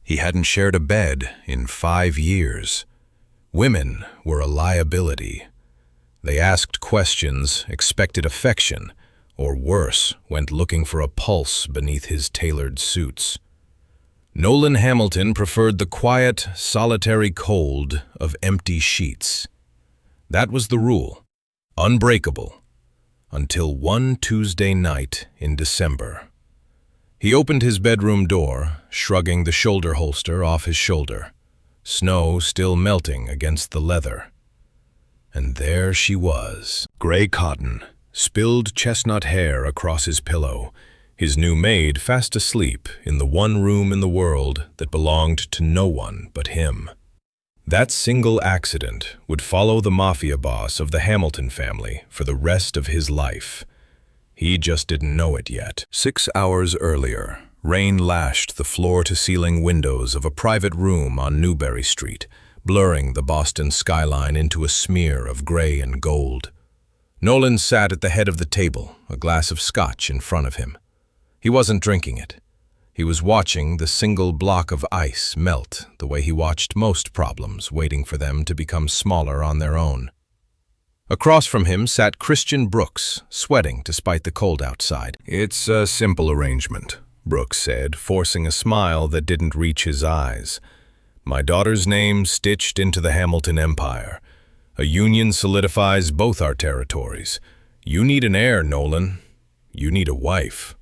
He hadn't shared a bed in 5 years. Women were a liability. They asked questions, expected affection, or worse, went looking for a pulse beneath his tailored suits. Nolan Hamilton preferred the quiet, solitary cold of empty sheets. That was the rule, unbreakable, until one Tuesday night in December. He opened his bedroom door, shrugging the shoulder holster off his shoulder, snow still melting against the leather. And there she was, gray cotton, spilled chestnut hair across his pillow, his new maid fast asleep in the one room in the world that belonged to no one but him. That single accident would follow the Mafia boss of the Hamilton family for the rest of his life. He just didn't know it yet. 6 hours earlier, rain lashed the floor-to-ceiling windows of a private room on Newbury Street, blurring the Boston skyline into a smear of gray and gold. Nolan sat at the head of the table, a glass of scotch in front of him. He wasn't drinking it. He was watching the single block of ice melt the way he watched most problems, waiting for them to become smaller on their own. Across from him sat Christian Brooks, sweating despite the cold outside. "It's a simple arrangement," Brooks said, forcing a smile that didn't reach his eyes. "My daughter's name stitched into the Hamilton Empire. A union solidifies both our territories. You need an heir, Nolan. You need a wife."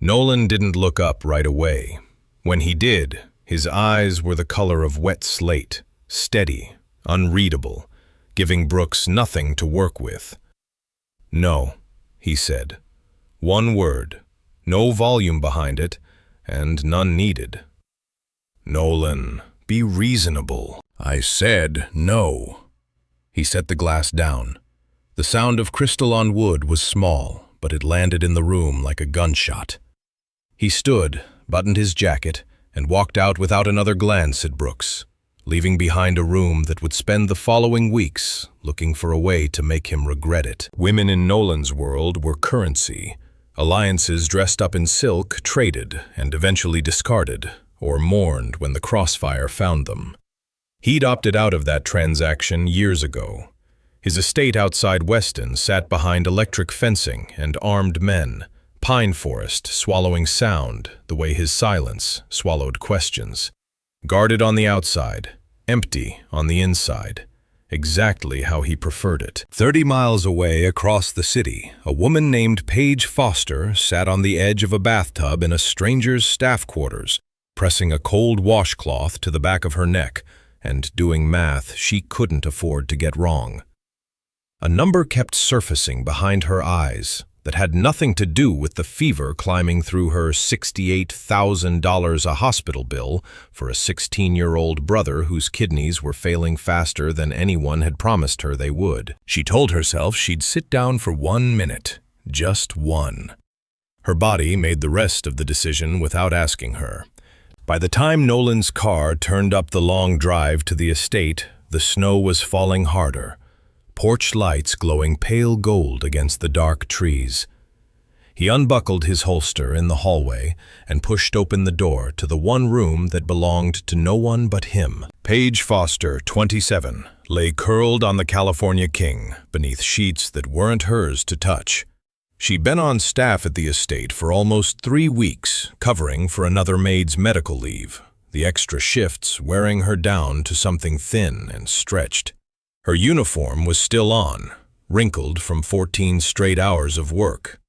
Nolan didn't look up right away. When he did, his eyes were the color of wet slate, steady, unreadable, giving Brooks nothing to work with. "No," he said. One word, no volume behind it, and none needed. "Nolan, be reasonable." "I said no." He set the glass down. The sound of crystal on wood was small, but it landed in the room like a gunshot. He stood, buttoned his jacket, and walked out without another glance at Brooks, leaving behind a room that would spend the following weeks looking for a way to make him regret it. Women in Nolan's world were currency. Alliances dressed up in silk traded and eventually discarded, or mourned when the crossfire found them. He'd opted out of that transaction years ago. His estate outside Weston sat behind electric fencing and armed men, pine forest swallowing sound the way his silence swallowed questions. Guarded on the outside, empty on the inside, exactly how he preferred it. 30 miles away across the city, a woman named Paige Foster sat on the edge of a bathtub in a stranger's staff quarters, pressing a cold washcloth to the back of her neck and doing math she couldn't afford to get wrong. A number kept surfacing behind her eyes that had nothing to do with the fever climbing through her $68,000 a hospital bill for a 16-year-old brother whose kidneys were failing faster than anyone had promised her they would. She told herself she'd sit down for 1 minute, just one. Her body made the rest of the decision without asking her. By the time Nolan's car turned up the long drive to the estate, the snow was falling harder, porch lights glowing pale gold against the dark trees. He unbuckled his holster in the hallway and pushed open the door to the one room that belonged to no one but him. Paige Foster, 27, lay curled on the California King beneath sheets that weren't hers to touch. She'd been on staff at the estate for almost 3 weeks, covering for another maid's medical leave, the extra shifts wearing her down to something thin and stretched. Her uniform was still on, wrinkled from 14 straight hours of work.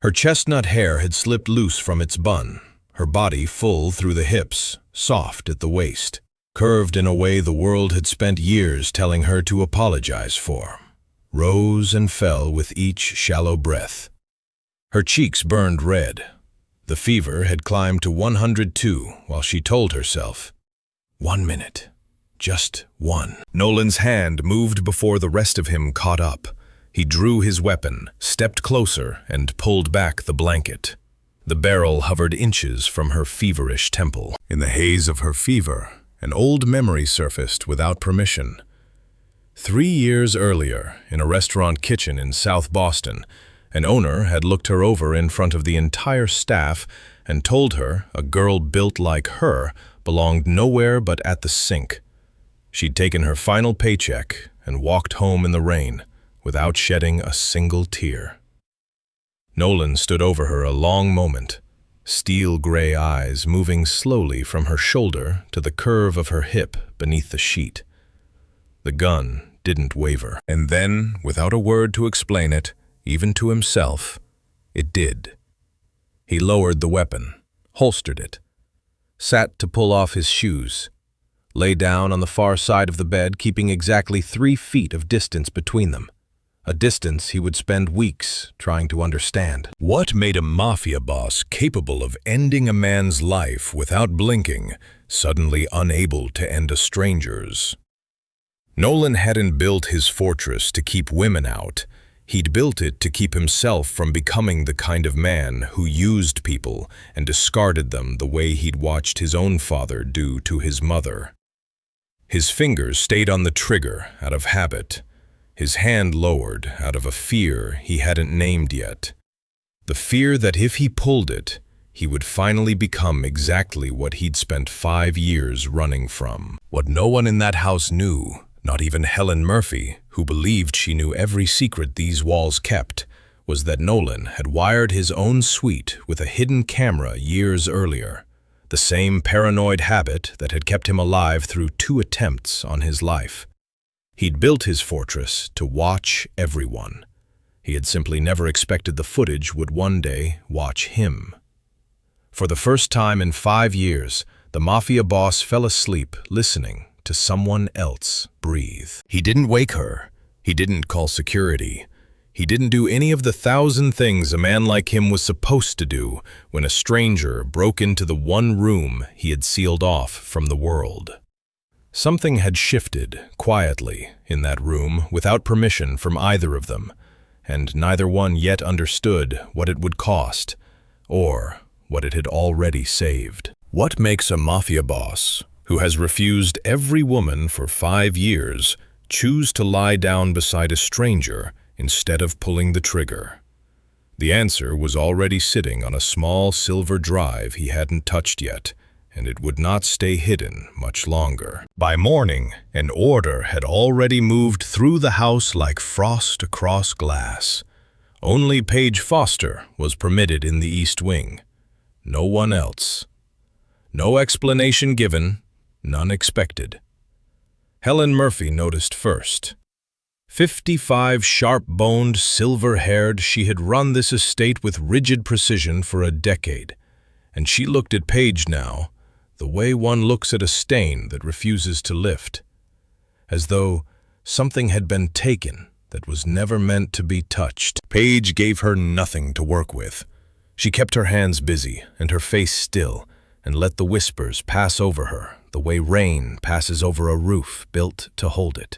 Her chestnut hair had slipped loose from its bun, her body full through the hips, soft at the waist, curved in a way the world had spent years telling her to apologize for, rose and fell with each shallow breath. Her cheeks burned red. The fever had climbed to 102 while she told herself, 1 minute. Just one. Nolan's hand moved before the rest of him caught up. He drew his weapon, stepped closer, and pulled back the blanket. The barrel hovered inches from her feverish temple. In the haze of her fever, an old memory surfaced without permission. 3 years earlier, in a restaurant kitchen in South Boston, an owner had looked her over in front of the entire staff and told her a girl built like her belonged nowhere but at the sink. She'd taken her final paycheck and walked home in the rain without shedding a single tear. Nolan stood over her a long moment, steel-gray eyes moving slowly from her shoulder to the curve of her hip beneath the sheet. The gun didn't waver. And then, without a word to explain it, even to himself, it did. He lowered the weapon, holstered it, sat to pull off his shoes, lay down on the far side of the bed, keeping exactly 3 feet of distance between them, a distance he would spend weeks trying to understand. What made a mafia boss capable of ending a man's life without blinking, suddenly unable to end a stranger's? Nolan hadn't built his fortress to keep women out. He'd built it to keep himself from becoming the kind of man who used people and discarded them the way he'd watched his own father do to his mother. His fingers stayed on the trigger out of habit, his hand lowered out of a fear he hadn't named yet. The fear that if he pulled it, he would finally become exactly what he'd spent 5 years running from. What no one in that house knew, not even Helen Murphy, who believed she knew every secret these walls kept, was that Nolan had wired his own suite with a hidden camera years earlier, the same paranoid habit that had kept him alive through 2 attempts on his life. He'd built his fortress to watch everyone. He had simply never expected the footage would one day watch him. For the first time in 5 years, the mafia boss fell asleep listening to someone else breathe. He didn't wake her. He didn't call security. He didn't do any of the 1,000 things a man like him was supposed to do when a stranger broke into the one room he had sealed off from the world. Something had shifted quietly in that room without permission from either of them, and neither one yet understood what it would cost or what it had already saved. What makes a mafia boss who has refused every woman for 5 years choose to lie down beside a stranger instead of pulling the trigger? The answer was already sitting on a small silver drive he hadn't touched yet, and it would not stay hidden much longer. By morning, an order had already moved through the house like frost across glass. Only Paige Foster was permitted in the East Wing. No one else. No explanation given, none expected. Helen Murphy noticed first. 55, sharp-boned, silver-haired, she had run this estate with rigid precision for a decade, and she looked at Paige now, the way one looks at a stain that refuses to lift, as though something had been taken that was never meant to be touched. Paige gave her nothing to work with. She kept her hands busy and her face still, and let the whispers pass over her the way rain passes over a roof built to hold it.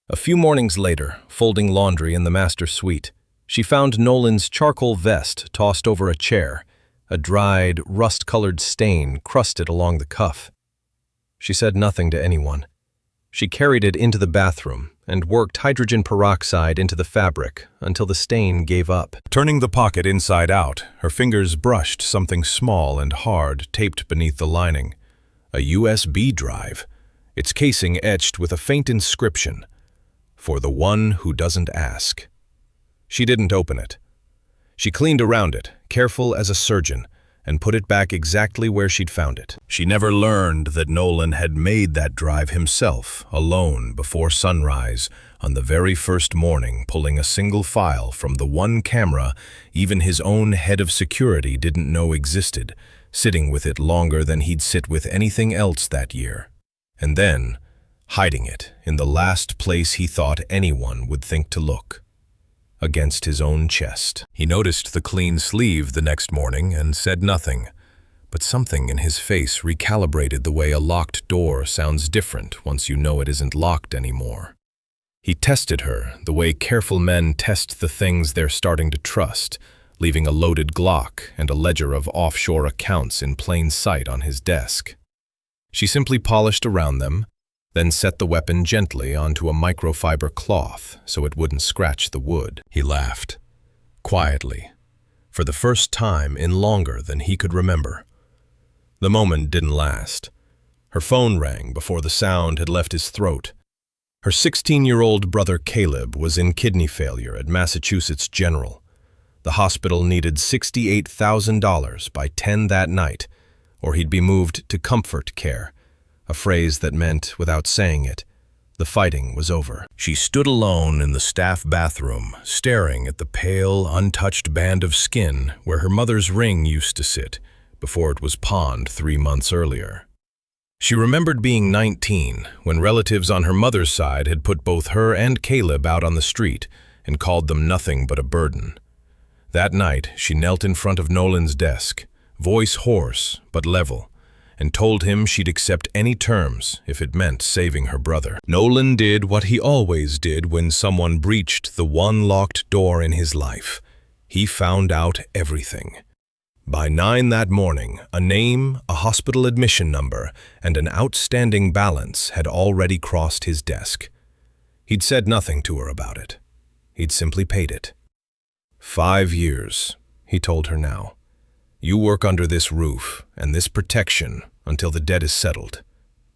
A few mornings later, folding laundry in the master suite, she found Nolan's charcoal vest tossed over a chair, a dried, rust-colored stain crusted along the cuff. She said nothing to anyone. She carried it into the bathroom and worked hydrogen peroxide into the fabric until the stain gave up. Turning the pocket inside out, her fingers brushed something small and hard taped beneath the lining. A USB drive, its casing etched with a faint inscription, "For the one who doesn't ask." She didn't open it. She cleaned around it, careful as a surgeon, and put it back exactly where she'd found it. She never learned that Nolan had made that drive himself, alone, before sunrise, on the very first morning, pulling a single file from the one camera even his own head of security didn't know existed, sitting with it longer than he'd sit with anything else that year. And then, hiding it in the last place he thought anyone would think to look, against his own chest. He noticed the clean sleeve the next morning and said nothing, but something in his face recalibrated the way a locked door sounds different once you know it isn't locked anymore. He tested her the way careful men test the things they're starting to trust, leaving a loaded Glock and a ledger of offshore accounts in plain sight on his desk. She simply polished around them, then set the weapon gently onto a microfiber cloth so it wouldn't scratch the wood. He laughed, quietly, for the first time in longer than he could remember. The moment didn't last. Her phone rang before the sound had left his throat. Her 16-year-old brother Caleb was in kidney failure at Massachusetts General. The hospital needed $68,000 by 10 that night, or he'd be moved to comfort care, a phrase that meant, without saying it, the fighting was over. She stood alone in the staff bathroom, staring at the pale, untouched band of skin where her mother's ring used to sit before it was pawned 3 months earlier. She remembered being 19 when relatives on her mother's side had put both her and Caleb out on the street and called them nothing but a burden. That night, she knelt in front of Nolan's desk, voice hoarse but level, and told him she'd accept any terms if it meant saving her brother. Nolan did what he always did when someone breached the one locked door in his life. He found out everything. By 9 that morning, a name, a hospital admission number, and an outstanding balance had already crossed his desk. He'd said nothing to her about it. He'd simply paid it. 5 years, he told her now. You work under this roof and this protection until the debt is settled.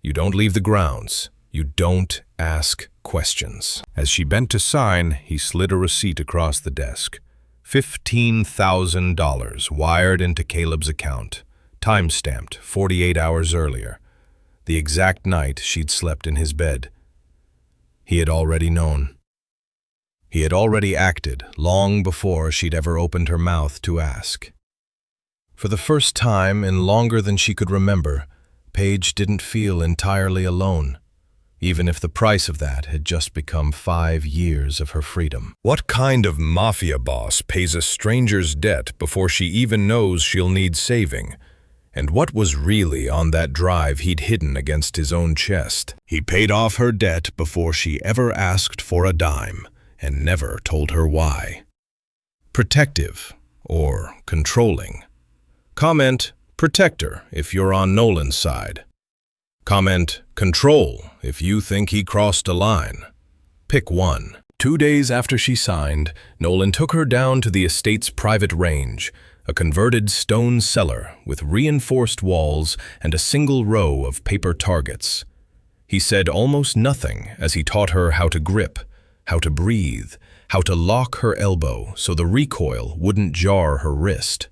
You don't leave the grounds. You don't ask questions. As she bent to sign, he slid a receipt across the desk. $15,000 wired into Caleb's account, time-stamped 48 hours earlier, the exact night she'd slept in his bed. He had already known. He had already acted long before she'd ever opened her mouth to ask. For the first time in longer than she could remember, Paige didn't feel entirely alone, even if the price of that had just become 5 years of her freedom. What kind of mafia boss pays a stranger's debt before she even knows she'll need saving? And what was really on that drive he'd hidden against his own chest? He paid off her debt before she ever asked for a dime, and never told her why. Protective, or controlling. Comment protector if you're on Nolan's side. Comment control if you think he crossed a line. Pick one. 2 days after she signed, Nolan took her down to the estate's private range, a converted stone cellar with reinforced walls and a single row of paper targets. He said almost nothing as he taught her how to grip, how to breathe, how to lock her elbow so the recoil wouldn't jar her wrist.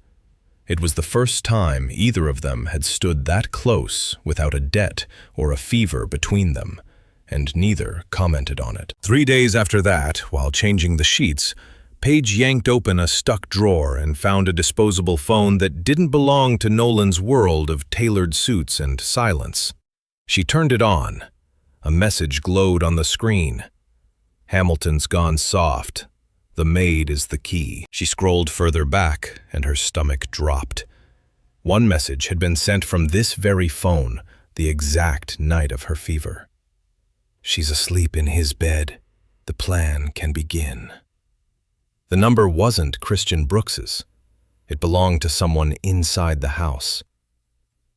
It was the first time either of them had stood that close without a debt or a fever between them, and neither commented on it. 3 days after that, while changing the sheets, Paige yanked open a stuck drawer and found a disposable phone that didn't belong to Nolan's world of tailored suits and silence. She turned it on. A message glowed on the screen. Hamilton's gone soft. The Maid is the key. She scrolled further back, and her stomach dropped. One message had been sent from this very phone, the exact night of her fever. She's asleep in his bed. The plan can begin. The number wasn't Christian Brooks's. It belonged to someone inside the house.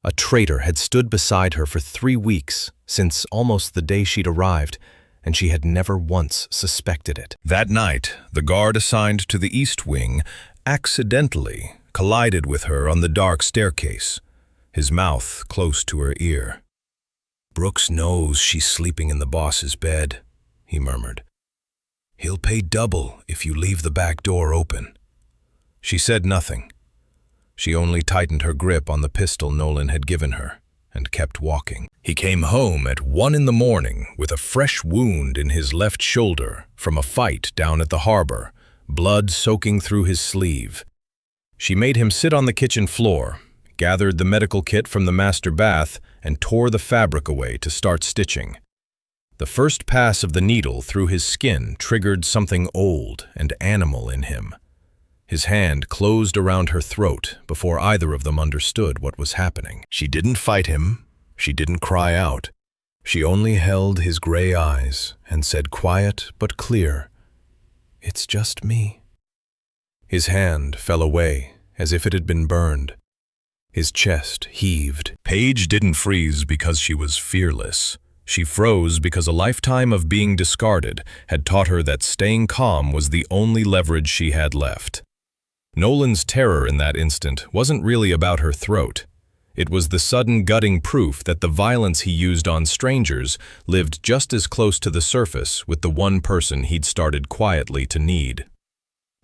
A traitor had stood beside her for 3 weeks, since almost the day she'd arrived, and she had never once suspected it. That night, the guard assigned to the East Wing accidentally collided with her on the dark staircase, his mouth close to her ear. "Brooks knows she's sleeping in the boss's bed," he murmured. "He'll pay double if you leave the back door open." She said nothing. She only tightened her grip on the pistol Nolan had given her and kept walking. He came home at 1 in the morning with a fresh wound in his left shoulder from a fight down at the harbor, blood soaking through his sleeve. She made him sit on the kitchen floor, gathered the medical kit from the master bath, and tore the fabric away to start stitching. The first pass of the needle through his skin triggered something old and animal in him. His hand closed around her throat before either of them understood what was happening. She didn't fight him. She didn't cry out. She only held his gray eyes and said quiet but clear, "It's just me." His hand fell away as if it had been burned. His chest heaved. Paige didn't freeze because she was fearless. She froze because a lifetime of being discarded had taught her that staying calm was the only leverage she had left. Nolan's terror in that instant wasn't really about her throat. It was the sudden gutting proof that the violence he used on strangers lived just as close to the surface with the one person he'd started quietly to need.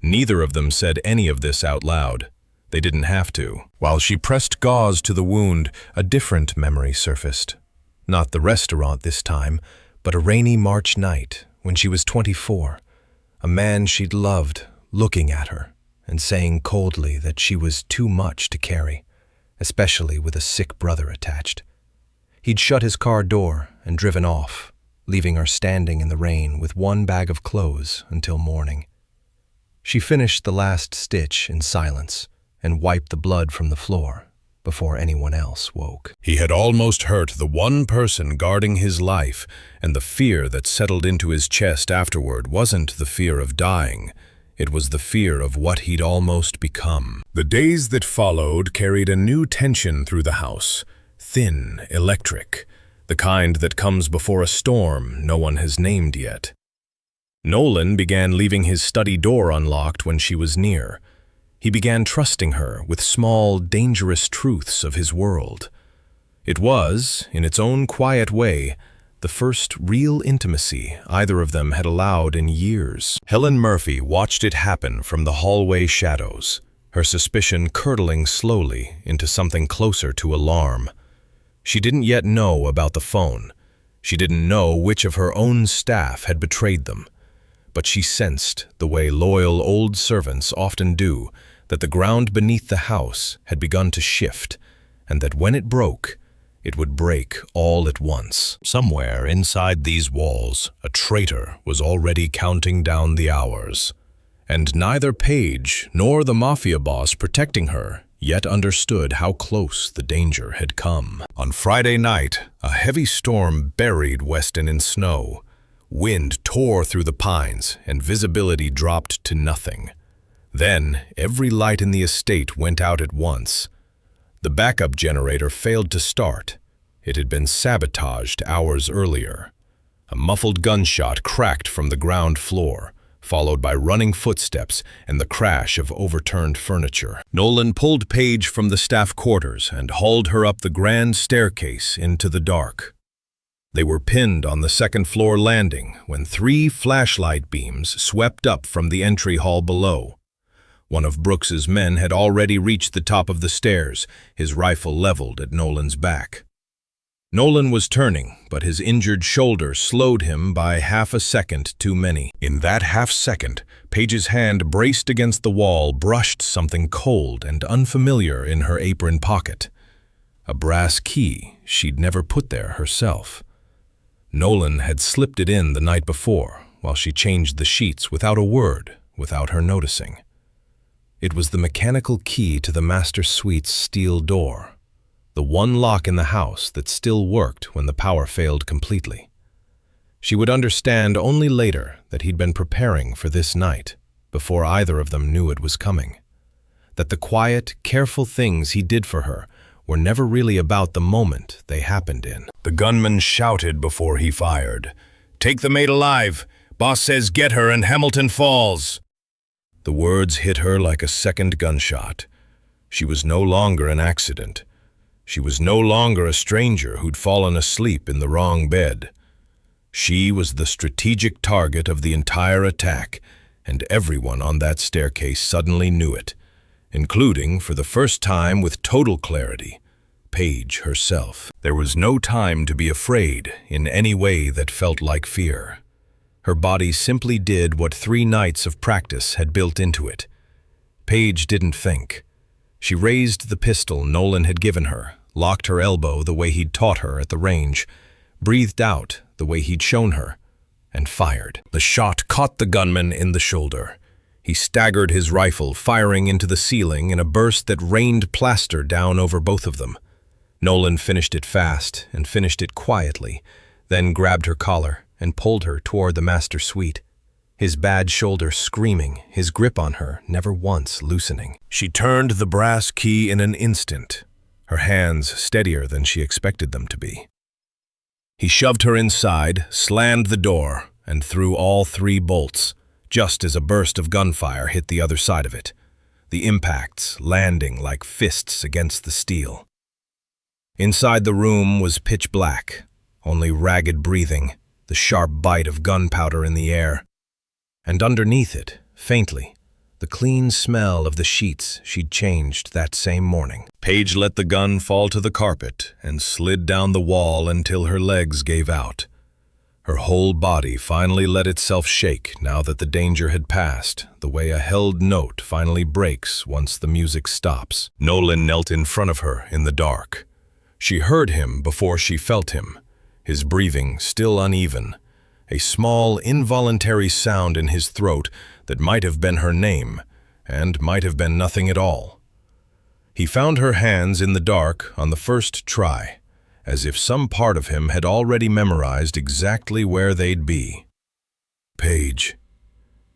Neither of them said any of this out loud. They didn't have to. While she pressed gauze to the wound, a different memory surfaced. Not the restaurant this time, but a rainy March night when she was 24. A man she'd loved looking at her and saying coldly that she was too much to carry, especially with a sick brother attached. He'd shut his car door and driven off, leaving her standing in the rain with one bag of clothes until morning. She finished the last stitch in silence and wiped the blood from the floor before anyone else woke. He had almost hurt the one person guarding his life, and the fear that settled into his chest afterward wasn't the fear of dying. It was the fear of what he'd almost become. The days that followed carried a new tension through the house, thin, electric, the kind that comes before a storm no one has named yet. Nolan began leaving his study door unlocked when she was near. He began trusting her with small, dangerous truths of his world. It was, in its own quiet way, the first real intimacy either of them had allowed in years. Helen Murphy watched it happen from the hallway shadows, her suspicion curdling slowly into something closer to alarm. She didn't yet know about the phone. She didn't know which of her own staff had betrayed them. But she sensed, the way loyal old servants often do, that the ground beneath the house had begun to shift, and that when it broke, it would break all at once. Somewhere inside these walls, a traitor was already counting down the hours. And neither Paige nor the Mafia boss protecting her yet understood how close the danger had come. On Friday night, a heavy storm buried Weston in snow. Wind tore through the pines, and visibility dropped to nothing. Then, every light in the estate went out at once. The backup generator failed to start. It had been sabotaged hours earlier. A muffled gunshot cracked from the ground floor, followed by running footsteps and the crash of overturned furniture. Nolan pulled Paige from the staff quarters and hauled her up the grand staircase into the dark. They were pinned on the second-floor landing when 3 flashlight beams swept up from the entry hall below. One of Brooks's men had already reached the top of the stairs, his rifle leveled at Nolan's back. Nolan was turning, but his injured shoulder slowed him by half a second too many. In that half second, Paige's hand braced against the wall brushed something cold and unfamiliar in her apron pocket. A brass key she'd never put there herself. Nolan had slipped it in the night before, while she changed the sheets without a word, without her noticing. It was the mechanical key to the master suite's steel door, the one lock in the house that still worked when the power failed completely. She would understand only later that he'd been preparing for this night, before either of them knew it was coming. That the quiet, careful things he did for her were never really about the moment they happened in. The gunman shouted before he fired, "Take the maid alive! Boss says get her and Hamilton falls!" The words hit her like a second gunshot. She was no longer an accident. She was no longer a stranger who'd fallen asleep in the wrong bed. She was the strategic target of the entire attack, and everyone on that staircase suddenly knew it, including, for the first time with total clarity, Paige herself. There was no time to be afraid in any way that felt like fear. Her body simply did what 3 nights of practice had built into it. Paige didn't think. She raised the pistol Nolan had given her, locked her elbow the way he'd taught her at the range, breathed out the way he'd shown her, and fired. The shot caught the gunman in the shoulder. He staggered his rifle, firing into the ceiling in a burst that rained plaster down over both of them. Nolan finished it fast and finished it quietly, then grabbed her collar and pulled her toward the master suite, his bad shoulder screaming, his grip on her never once loosening. She turned the brass key in an instant, her hands steadier than she expected them to be. He shoved her inside, slammed the door, and threw all 3 bolts, just as a burst of gunfire hit the other side of it, the impacts landing like fists against the steel. Inside the room was pitch black, only ragged breathing, the sharp bite of gunpowder in the air. And underneath it, faintly, the clean smell of the sheets she'd changed that same morning. Paige let the gun fall to the carpet and slid down the wall until her legs gave out. Her whole body finally let itself shake now that the danger had passed, the way a held note finally breaks once the music stops. Nolan knelt in front of her in the dark. She heard him before she felt him, his breathing still uneven, a small, involuntary sound in his throat that might have been her name, and might have been nothing at all. He found her hands in the dark on the first try, as if some part of him had already memorized exactly where they'd be. Paige.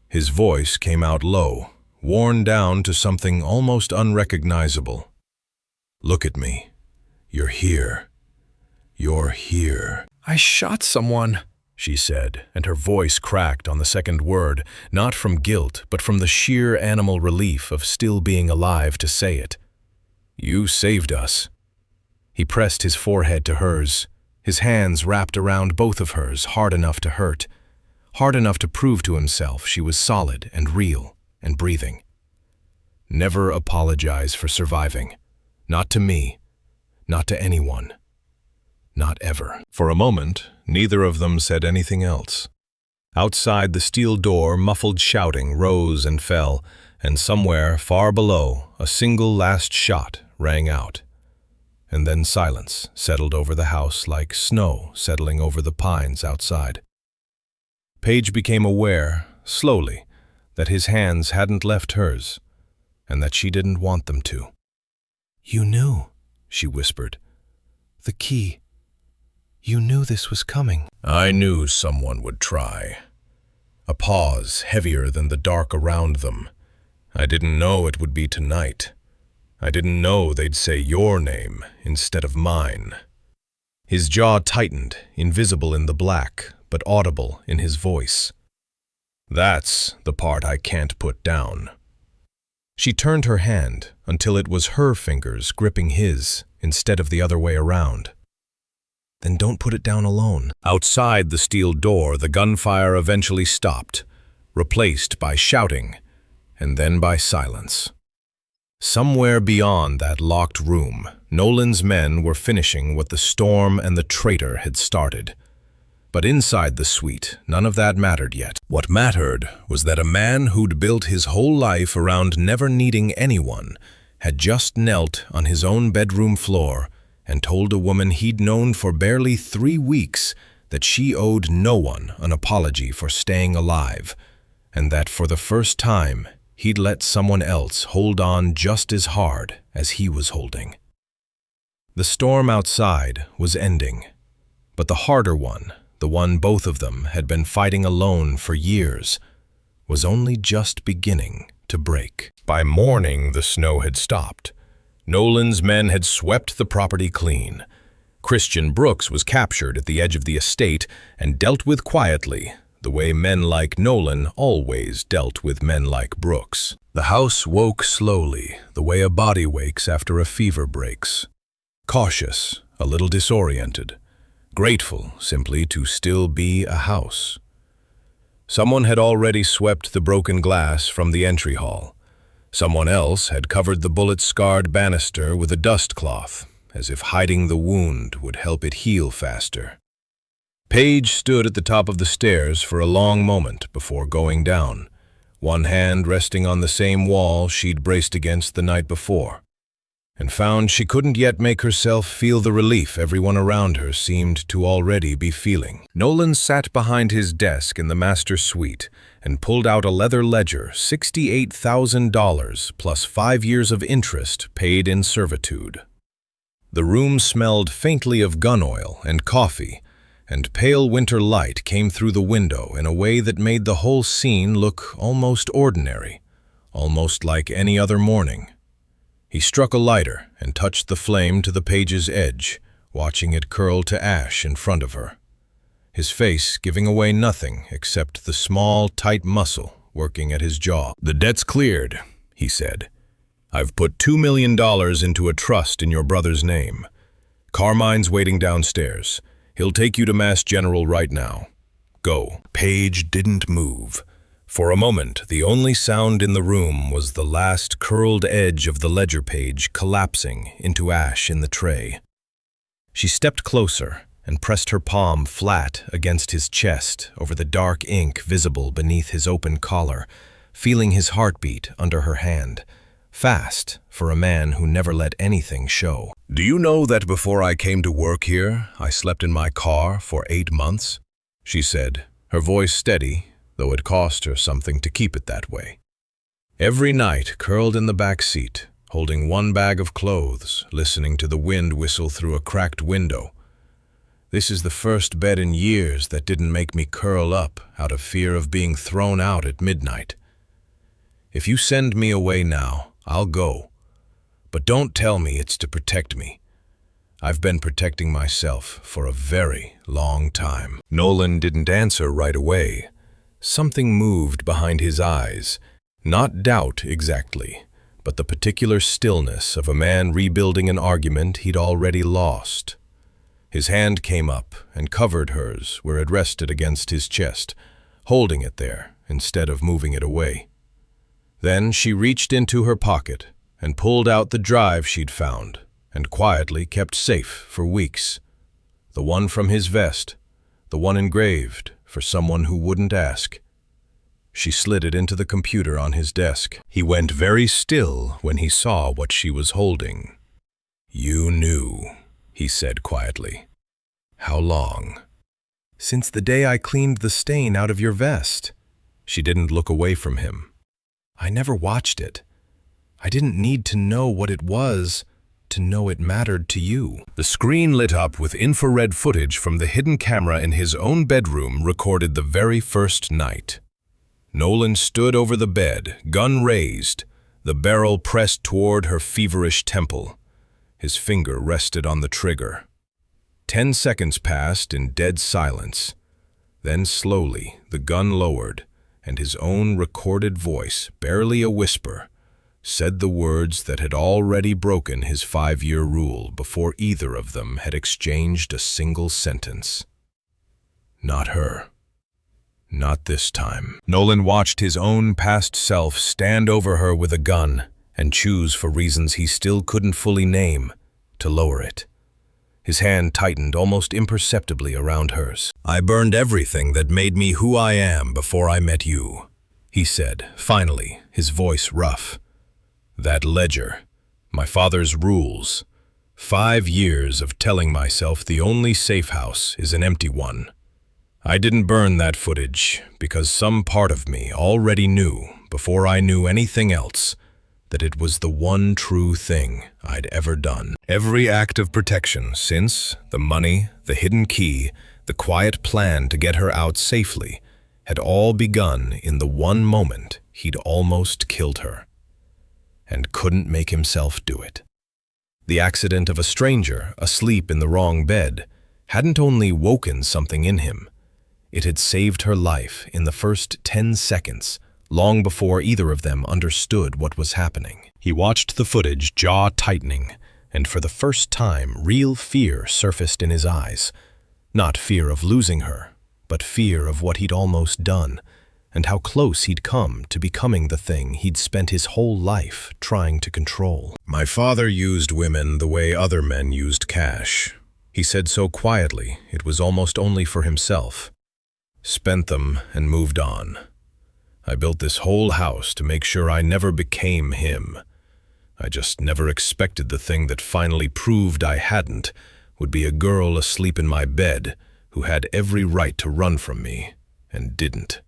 His voice came out low, worn down to something almost unrecognizable. Look at me. You're here. You're here. I shot someone, she said, and her voice cracked on the second word, not from guilt, but from the sheer animal relief of still being alive to say it. You saved us. He pressed his forehead to hers, his hands wrapped around both of hers, hard enough to hurt, hard enough to prove to himself she was solid and real and breathing. Never apologize for surviving. Not to me, not to anyone. Not ever. For a moment, neither of them said anything else. Outside the steel door, muffled shouting rose and fell, and somewhere far below, a single last shot rang out. And then silence settled over the house like snow settling over the pines outside. Paige became aware, slowly, that his hands hadn't left hers, and that she didn't want them to. You knew, she whispered. The key. You knew this was coming. I knew someone would try. A pause heavier than the dark around them. I didn't know it would be tonight. I didn't know they'd say your name instead of mine. His jaw tightened, invisible in the black, but audible in his voice. That's the part I can't put down. She turned her hand until it was her fingers gripping his instead of the other way around. Then don't put it down alone. Outside the steel door, the gunfire eventually stopped, replaced by shouting, and then by silence. Somewhere beyond that locked room, Nolan's men were finishing what the storm and the traitor had started. But inside the suite, none of that mattered yet. What mattered was that a man who'd built his whole life around never needing anyone had just knelt on his own bedroom floor and told a woman he'd known for barely 3 weeks that she owed no one an apology for staying alive, and that for the first time he'd let someone else hold on just as hard as he was holding. The storm outside was ending, but the harder one, the one both of them had been fighting alone for years, was only just beginning to break. By morning, the snow had stopped. Nolan's men had swept the property clean. Christian Brooks was captured at the edge of the estate and dealt with quietly, the way men like Nolan always dealt with men like Brooks. The house woke slowly, the way a body wakes after a fever breaks. Cautious, a little disoriented, grateful simply to still be a house. Someone had already swept the broken glass from the entry hall. Someone else had covered the bullet-scarred banister with a dust cloth, as if hiding the wound would help it heal faster. Paige stood at the top of the stairs for a long moment before going down, one hand resting on the same wall she'd braced against the night before, and found she couldn't yet make herself feel the relief everyone around her seemed to already be feeling. Nolan sat behind his desk in the master suite and pulled out a leather ledger, $68,000 plus 5 years of interest paid in servitude. The room smelled faintly of gun oil and coffee, and pale winter light came through the window in a way that made the whole scene look almost ordinary, almost like any other morning. He struck a lighter and touched the flame to the page's edge, watching it curl to ash in front of her, his face giving away nothing except the small, tight muscle working at his jaw. "The debt's cleared," he said. "I've put $2 million into a trust in your brother's name. Carmine's waiting downstairs. He'll take you to Mass General right now. Go." Paige didn't move. For a moment, the only sound in the room was the last curled edge of the ledger page collapsing into ash in the tray. She stepped closer and pressed her palm flat against his chest over the dark ink visible beneath his open collar, feeling his heartbeat under her hand, fast for a man who never let anything show. "Do you know that before I came to work here, I slept in my car for 8 months?" she said, her voice steady, though it cost her something to keep it that way. Every night, curled in the back seat, holding one bag of clothes, listening to the wind whistle through a cracked window. This is the first bed in years that didn't make me curl up out of fear of being thrown out at midnight. If you send me away now, I'll go. But don't tell me it's to protect me. I've been protecting myself for a very long time." Nolan didn't answer right away. Something moved behind his eyes. Not doubt exactly, but the particular stillness of a man rebuilding an argument he'd already lost. His hand came up and covered hers where it rested against his chest, holding it there instead of moving it away. Then she reached into her pocket and pulled out the drive she'd found and quietly kept safe for weeks. The one from his vest, the one engraved for someone who wouldn't ask. She slid it into the computer on his desk. He went very still when he saw what she was holding. "You knew," he said quietly. "How long?" "Since the day I cleaned the stain out of your vest." She didn't look away from him. "I never watched it. I didn't need to know what it was to know it mattered to you." The screen lit up with infrared footage from the hidden camera in his own bedroom recorded the very first night. Nolan stood over the bed, gun raised, the barrel pressed toward her feverish temple. His finger rested on the trigger. 10 seconds passed in dead silence. Then slowly the gun lowered, and his own recorded voice, barely a whisper, said the words that had already broken his 5-year rule before either of them had exchanged a single sentence. "Not her. Not this time." Nolan watched his own past self stand over her with a gun and choose, for reasons he still couldn't fully name, to lower it. His hand tightened almost imperceptibly around hers. "I burned everything that made me who I am before I met you," he said, finally, his voice rough. "That ledger, my father's rules, 5 years of telling myself the only safe house is an empty one. I didn't burn that footage because some part of me already knew, before I knew anything else, that it was the one true thing I'd ever done. Every act of protection since, the money, the hidden key, the quiet plan to get her out safely, had all begun in the one moment he'd almost killed her, and couldn't make himself do it. The accident of a stranger asleep in the wrong bed hadn't only woken something in him, it had saved her life in the first 10 seconds, long before either of them understood what was happening. He watched the footage, jaw tightening, and for the first time real fear surfaced in his eyes. Not fear of losing her, but fear of what he'd almost done, and how close he'd come to becoming the thing he'd spent his whole life trying to control. "My father used women the way other men used cash," he said so quietly it was almost only for himself. "Spent them and moved on. I built this whole house to make sure I never became him. I just never expected the thing that finally proved I hadn't would be a girl asleep in my bed who had every right to run from me and didn't."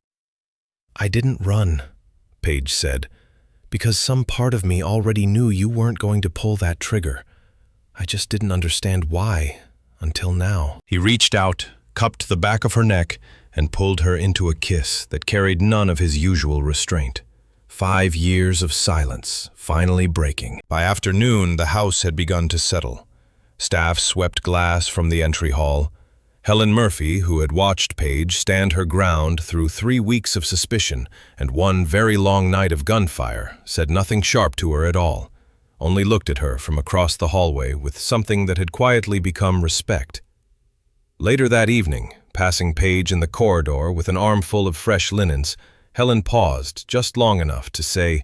"I didn't run," Paige said, "because some part of me already knew you weren't going to pull that trigger. I just didn't understand why, until now." He reached out, cupped the back of her neck, and pulled her into a kiss that carried none of his usual restraint. 5 years of silence, finally breaking. By afternoon, the house had begun to settle. Staff swept glass from the entry hall. Helen Murphy, who had watched Paige stand her ground through 3 weeks of suspicion and one very long night of gunfire, said nothing sharp to her at all. only looked at her from across the hallway with something that had quietly become respect. Later that evening, passing Paige in the corridor with an armful of fresh linens, Helen paused just long enough to say,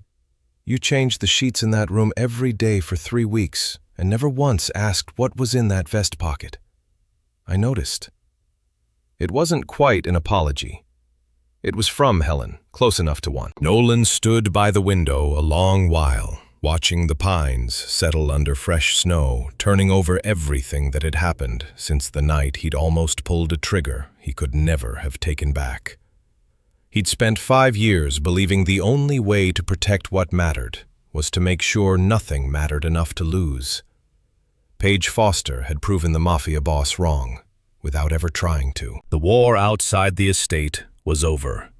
"You changed the sheets in that room every day for 3 weeks and never once asked what was in that vest pocket. I noticed." It wasn't quite an apology. It was from Helen, close enough to one. Nolan stood by the window a long while, watching the pines settle under fresh snow, turning over everything that had happened since the night he'd almost pulled a trigger he could never have taken back. He'd spent 5 years believing the only way to protect what mattered was to make sure nothing mattered enough to lose. Paige Foster had proven the Mafia boss wrong, without ever trying to. The war outside the estate was over.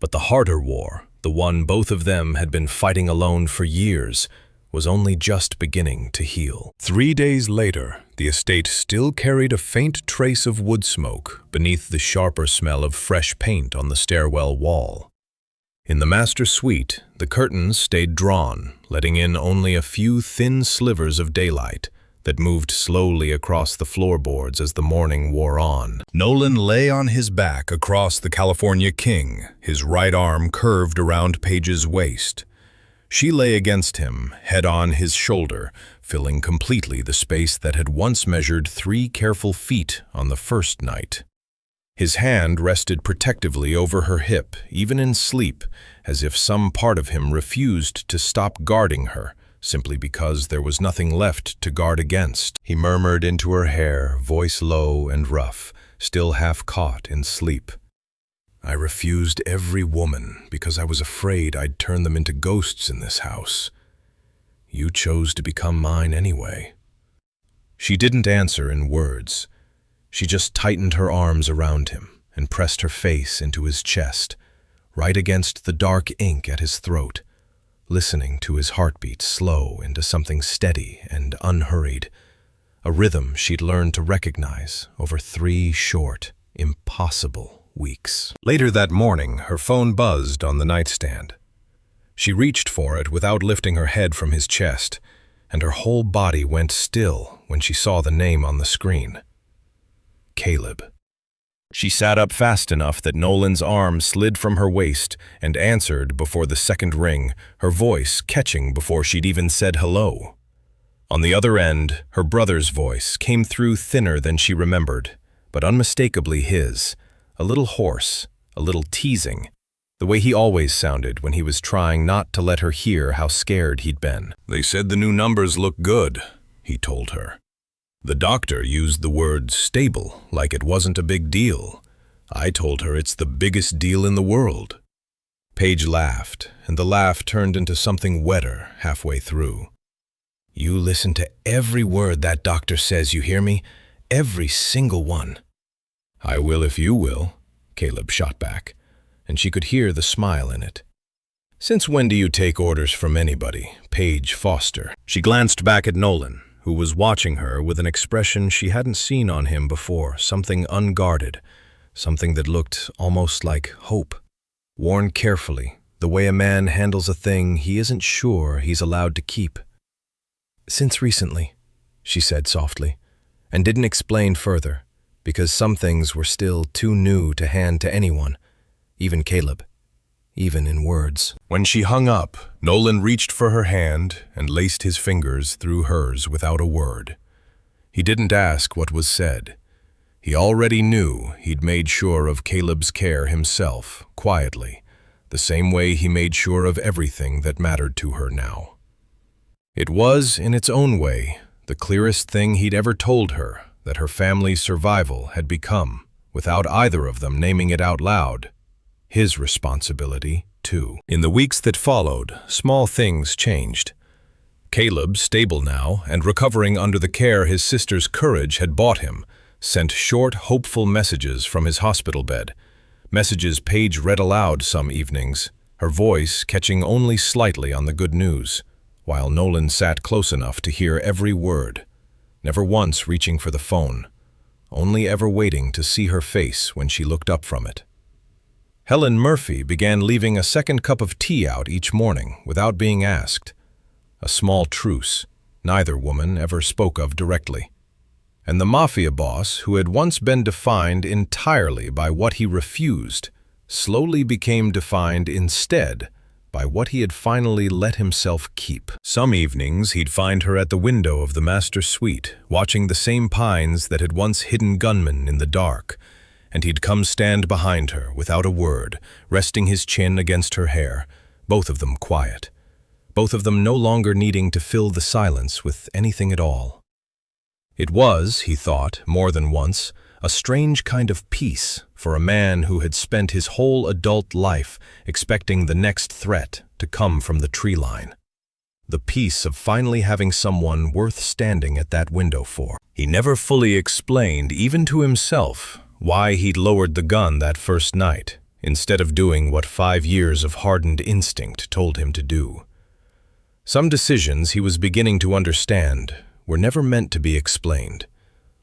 But the harder war, the one both of them had been fighting alone for years, was only just beginning to heal. 3 days later, the estate still carried a faint trace of wood smoke beneath the sharper smell of fresh paint on the stairwell wall. In the master suite, the curtains stayed drawn, letting in only a few thin slivers of daylight that moved slowly across the floorboards as the morning wore on. Nolan lay on his back across the California King, his right arm curved around Paige's waist. She lay against him, head on his shoulder, filling completely the space that had once measured 3 careful feet on the first night. His hand rested protectively over her hip, even in sleep, as if some part of him refused to stop guarding her, simply because there was nothing left to guard against. He murmured into her hair, voice low and rough, still half caught in sleep. "I refused every woman because I was afraid I'd turn them into ghosts in this house. You chose to become mine anyway." She didn't answer in words. She just tightened her arms around him and pressed her face into his chest, right against the dark ink at his throat, listening to his heartbeat slow into something steady and unhurried, a rhythm she'd learned to recognize over 3 short, impossible weeks. Later that morning, her phone buzzed on the nightstand. She reached for it without lifting her head from his chest, and her whole body went still when she saw the name on the screen. Caleb. She sat up fast enough that Nolan's arm slid from her waist and answered before the second ring, her voice catching before she'd even said hello. On the other end, her brother's voice came through thinner than she remembered, but unmistakably his, a little hoarse, a little teasing, the way he always sounded when he was trying not to let her hear how scared he'd been. "They said the new numbers look good," he told her. "The doctor used the word stable like it wasn't a big deal. I told her it's the biggest deal in the world." Paige laughed, and the laugh turned into something wetter halfway through. "You listen to every word that doctor says, you hear me? Every single one." "I will if you will," Caleb shot back, and she could hear the smile in it. "Since when do you take orders from anybody, Paige Foster?" She glanced back at Nolan, who was watching her with an expression she hadn't seen on him before, something unguarded, something that looked almost like hope, worn carefully, the way a man handles a thing he isn't sure he's allowed to keep. "Since recently," she said softly, and didn't explain further, because some things were still too new to hand to anyone, even Caleb, even in words. When she hung up, Nolan reached for her hand and laced his fingers through hers without a word. He didn't ask what was said. He already knew he'd made sure of Caleb's care himself, quietly, the same way he made sure of everything that mattered to her now. It was, in its own way, the clearest thing he'd ever told her that her family's survival had become, without either of them naming it out loud, his responsibility, too. In the weeks that followed, small things changed. Caleb, stable now and recovering under the care his sister's courage had bought him, sent short, hopeful messages from his hospital bed, messages Paige read aloud some evenings, her voice catching only slightly on the good news, while Nolan sat close enough to hear every word, never once reaching for the phone, only ever waiting to see her face when she looked up from it. Helen Murphy began leaving a second cup of tea out each morning without being asked. a small truce neither woman ever spoke of directly. And the Mafia boss, who had once been defined entirely by what he refused, slowly became defined instead by what he had finally let himself keep. Some evenings he'd find her at the window of the master suite, watching the same pines that had once hidden gunmen in the dark, and he'd come stand behind her without a word, resting his chin against her hair, both of them quiet, both of them no longer needing to fill the silence with anything at all. It was, he thought, more than once, a strange kind of peace for a man who had spent his whole adult life expecting the next threat to come from the tree line. The peace of finally having someone worth standing at that window for. He never fully explained, even to himself, why he'd lowered the gun that first night, instead of doing what 5 years of hardened instinct told him to do. Some decisions he was beginning to understand were never meant to be explained,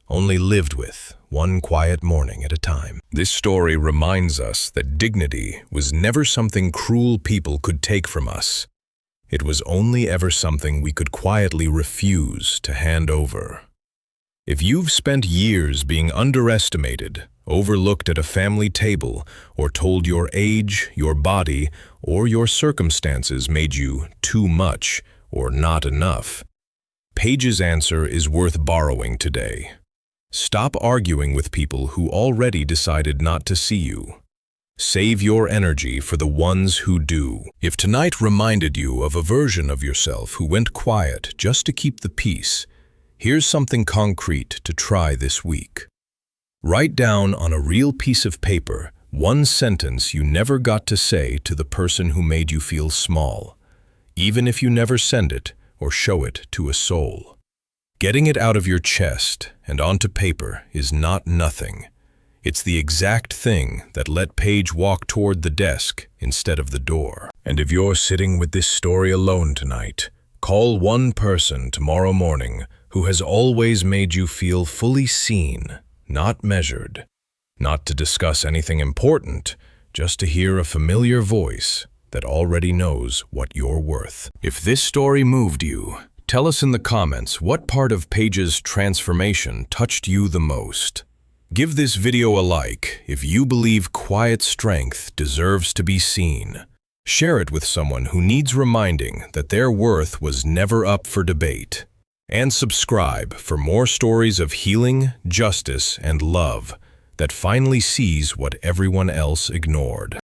only lived with, one quiet morning at a time. This story reminds us that dignity was never something cruel people could take from us. It was only ever something we could quietly refuse to hand over. If you've spent years being underestimated, overlooked at a family table, or told your age, your body, or your circumstances made you too much or not enough, Paige's answer is worth borrowing today. Stop arguing with people who already decided not to see you. Save your energy for the ones who do. If tonight reminded you of a version of yourself who went quiet just to keep the peace, here's something concrete to try this week. Write down on a real piece of paper one sentence you never got to say to the person who made you feel small, even if you never send it or show it to a soul. Getting it out of your chest and onto paper is not nothing. It's the exact thing that let Paige walk toward the desk instead of the door. And if you're sitting with this story alone tonight, call one person tomorrow morning who has always made you feel fully seen, not measured. Not to discuss anything important, just to hear a familiar voice that already knows what you're worth. If this story moved you, tell us in the comments what part of Paige's transformation touched you the most. Give this video a like if you believe quiet strength deserves to be seen. Share it with someone who needs reminding that their worth was never up for debate. And subscribe for more stories of healing, justice, and love that finally sees what everyone else ignored.